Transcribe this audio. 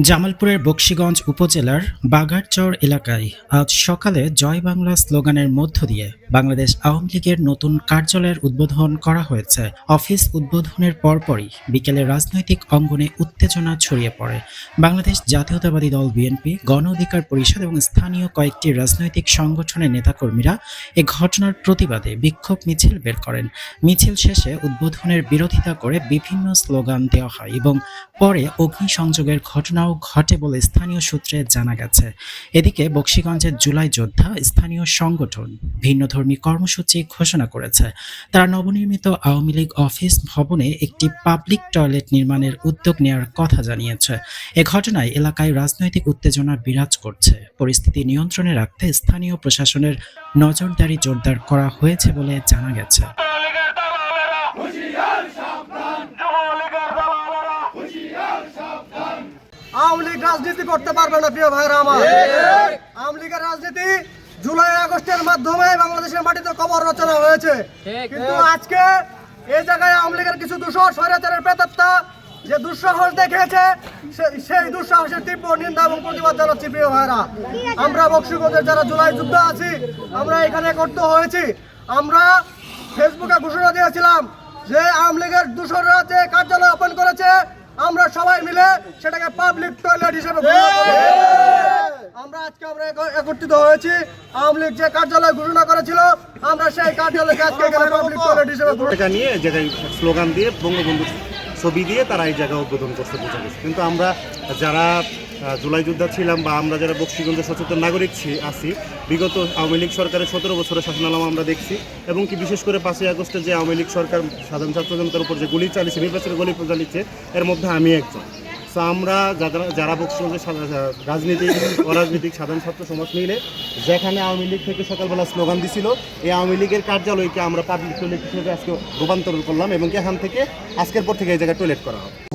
জামালপুরের বকশীগঞ্জ উপজেলার বাগারচর এলাকায় আজ সকালে জয় বাংলা স্লোগানের মধ্য দিয়ে বাংলাদেশ আওয়ামী লীগের নতুন কার্যালয়ের উদ্বোধন করা হয়েছে। অফিস উদ্বোধনের পরপরই বিকেলে রাজনৈতিক অঙ্গনে উত্তেজনা ছড়িয়ে পড়ে। বাংলাদেশ জাতীয়তাবাদী দল বিএনপি, গণ অধিকার পরিষদ এবং স্থানীয় কয়েকটি রাজনৈতিক সংগঠনের নেতাকর্মীরা এ ঘটনার প্রতিবাদে বিক্ষোভ মিছিল বের করেন। মিছিল শেষে উদ্বোধনের বিরোধিতা করে বিভিন্ন স্লোগান দেওয়া হয় এবং পরে অগ্নিসংযোগের ঘটনাও ঘটে বলে স্থানীয় সূত্রে জানা গেছে। এদিকে বকশীগঞ্জের জুলাই যোদ্ধা স্থানীয় সংগঠন ভিন্নধর্মী কর্মসূচি ঘোষণা করেছে। তারা নবনির্মিত আওয়ামী লীগ অফিস ভবনে একটি পাবলিক টয়লেট নির্মাণের উদ্যোগ নেওয়ার কথা জানিয়েছে। এ ঘটনায় এলাকায় রাজনৈতিক উত্তেজনা বিরাজ করছে। পরিস্থিতি নিয়ন্ত্রণে রাখতে স্থানীয় প্রশাসনের নজরদারি জোরদার করা হয়েছে বলে জানা গেছে। আওয়ামী লীগ রাজনীতি করতে পারবে না প্রিয় ভাইরা আমার। আওয়ামী লীগের রাজনীতি জুলাই আগস্টের মাধ্যমে বাংলাদেশের মাটিতে কবর রচনা হয়েছে, কিন্তু আজকে এই জায়গায় আওয়ামী লীগের কিছু দূষর স্বৈরাচারের প্রেতাত্মা যে দুঃসাহস দেখিয়েছে, সেই দুঃসাহসের তীব্র নিন্দা এবং প্রতিবাদ জানাচ্ছি প্রিয় ভাইরা। আমরা বকশীগঞ্জের যারা জুলাই যুদ্ধ আছি, আমরা এখানে করতে হয়েছি। আমরা ফেসবুকে ঘোষণা দিয়েছিলাম যে আওয়ামী লীগের দূষররা যে কার্যালয় ওপেন করেছে, আমরা সবাই মিলে সেটাকে পাবলিক টয়লেট হিসেবে আমরা একত্রিত হয়েছি। আওয়ামী লীগ যে কার্যালয় ঘোষণা করেছিল, আমরা সেই কার্যালয়কে আজকে পাবলিক টয়লেট হিসেবে নিয়ে জায়গায় স্লোগান দিয়ে বঙ্গবন্ধু ছবি দিয়ে তারা এই জায়গা উদ্বোধন করতে বোঝা গেছে। কিন্তু আমরা যারা জুলাই যোদ্ধা ছিলাম বা আমরা যারা বকশীগঞ্জের সচেতন নাগরিক আছি, বিগত আওয়ামী লীগ সরকারের 17 বছরের শাসনামল আমরা দেখছি, এবং কি বিশেষ করে 5ই আগস্টে যে আওয়ামী লীগ সরকার সাধারণ ছাত্র জনতার উপর যে গুলি চালিয়েছে, নির্বাচনের গুলি চালিয়েছে, এর মধ্যে আমি একজন। তো আমরা যারা বকশীগঞ্জের রাজনীতিক অরাজনৈতিক সাধারণ ছাত্র সমাজ মিলে যেখানে আওয়ামী লীগ থেকে সকালবেলা স্লোগান দিছিল, এই আওয়ামী লীগের কার্যালয়কে আমরা পাবলিক টয়লেট হিসেবে আজকে রূপান্তর করলাম, এবং এখান থেকে আজকের পর থেকে এই জায়গায় টয়লেট করা হবে।